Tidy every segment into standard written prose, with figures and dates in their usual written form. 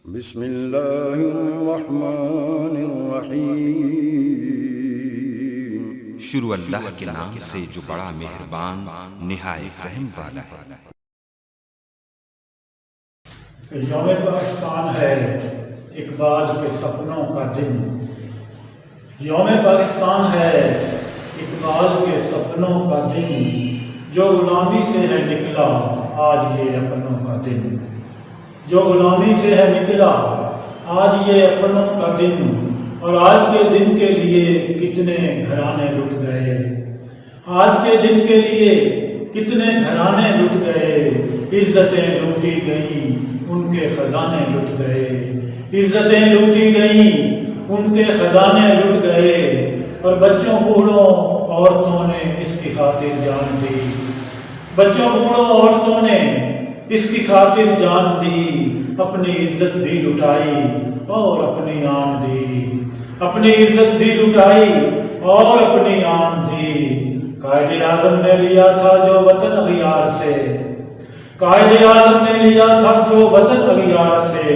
بسم اللہ الرحمن الرحیم۔ شروع اللہ کے نام سے جو بڑا مہربان نہایت رحم والا ہے۔ یوم پاکستان ہے اقبال کے سپنوں کا دن۔ یوم پاکستان ہے اقبال کے سپنوں کا دن، جو غلامی سے ہے نکلا آج یہ اپنوں کا دن۔ جو غلامی سے ہے نکلا آج یہ اپنوں کا دن، اور آج کے دن کے لیے کتنے گھرانے لٹ گئے۔ آج کے دن کے لیے کتنے گھرانے لٹ گئے، عزتیں لوٹی گئیں ان کے خزانے لٹ گئے۔ عزتیں لوٹی گئیں ان کے خزانے لٹ گئے، اور بچوں بوڑھوں عورتوں نے اس کی خاطر جان دی۔ بچوں بوڑھوں عورتوں نے اس کی خاطر جان دی، اپنی عزت بھی لٹائی اور اپنی آن دی۔ اپنی عزت بھی لٹائی اور اپنی آن دی۔ قائد اعظم نے لیا تھا جو وطن اغیار سے، قائد اعظم نے لیا تھا جو وطن اغیار سے،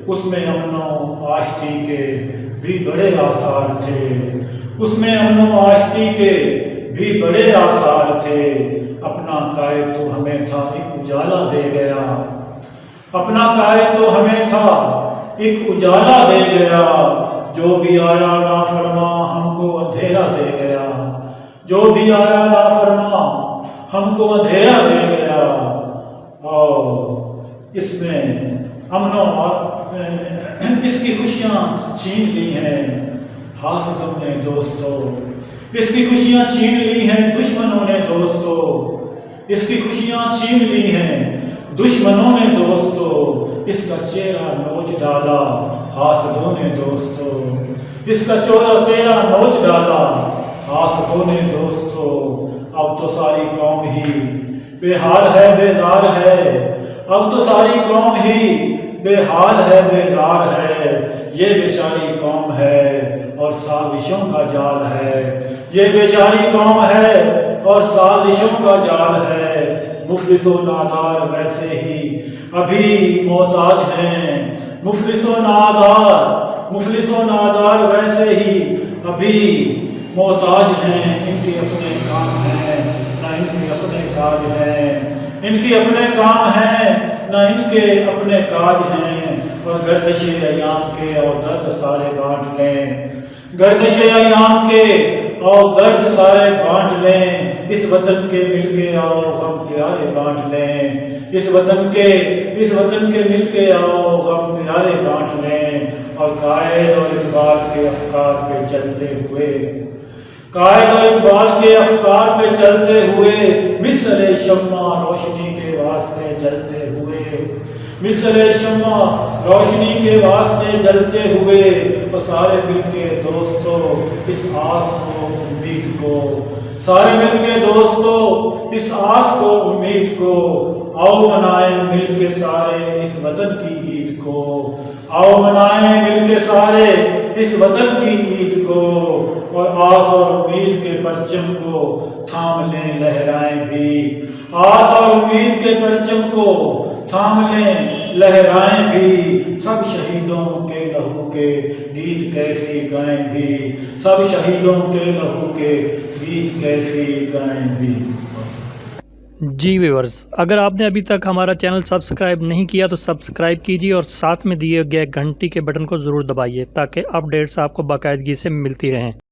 اس میں امن و آشتی کے بھی بڑے آثار تھے۔ اس میں امن و آشتی کے بھی بڑے آثار تھے۔ اپنا قائد تو ہمیں تھا ایک اجالا دے گیا، اپنا قائد تو ہمیں تھا ایک اجالا دے گیا، جو بھی آیا نافرما ہم کو اندھیرا دے گیا۔ جو بھی آیا نافرما ہم کو اندھیرا دے گیا، اور اس میں امن و اس کی خوشیاں چھین لی ہیں حاسدوں نے دوستو۔ اس کی خوشیاں چھین لی ہیں دشمنوں نے دوستو۔ اس کی خوشیاں چھین لی ہیں دشمنوں نے دوستو۔ اس کا چہرہ نوچ ڈالا حاسدوں نے دوستو۔ اس کا چہرہ نوچ ڈالا حاسدوں نے دوستو۔ اب تو ساری قوم ہی بے حال ہے بیزار ہے، اب تو ساری قوم ہی بے حال ہے بیزار ہے۔ یہ بیچاری قوم ہے اور سازشوں کا جال ہے، یہ بیچاری قوم ہے اور سازشوں کا جال ہے۔ مفلس و نادار ویسے ہی ابھی محتاج ہیں، مفلس و نادار ویسے ہی ابھی محتاج ہیں۔ ان کے اپنے کام ہیں نہ ان کے اپنے کاج ہیں، ان کے اپنے کام ہیں نہ ان کے اپنے کاج ہیں۔ اور گردش ایام کے اور درد سارے بانٹ لیں، گردش ایام کے اور درد سارے بانٹ لیں۔ اس وطن کے مل کے آؤ غم پیارے بانٹ لیں، اس وطن کے مل کے آؤ غم پیارے بانٹ لیں۔ اور قائد اور اقبال کے افکار پہ چلتے ہوئے، قائد اور اقبال کے افکار پہ چلتے ہوئے، مثل شمع روشنی کے واسطے جلتے ہوئے، مثل شمع روشنی کے واسطے جلتے ہوئے، اور سارے مل کے دوستو اس آس کو امید کو، سارے مل کے دوستو اس آس کو امید کو، آؤ منائیں مل کے سارے اس وطن کی عید کو، آؤ منائیں مل کے سارے اس وطن کی عید کو۔ اور آس اور امید کے پرچم کو تھام لیں لہرائیں بھی، آس اور امید کے پرچم کو تھام لیں لہرائیں بھی۔ سب شہیدوں کے لہو کے گیت کیفی گائیں بھی، سب شہیدوں کے لہو کے گیت کیفی گائیں بھی۔ جی ویورز، اگر آپ نے ابھی تک ہمارا چینل سبسکرائب نہیں کیا تو سبسکرائب کیجیے، اور ساتھ میں دیے گئے گھنٹی کے بٹن کو ضرور دبائیے تاکہ اپڈیٹس آپ کو باقاعدگی سے ملتی رہیں۔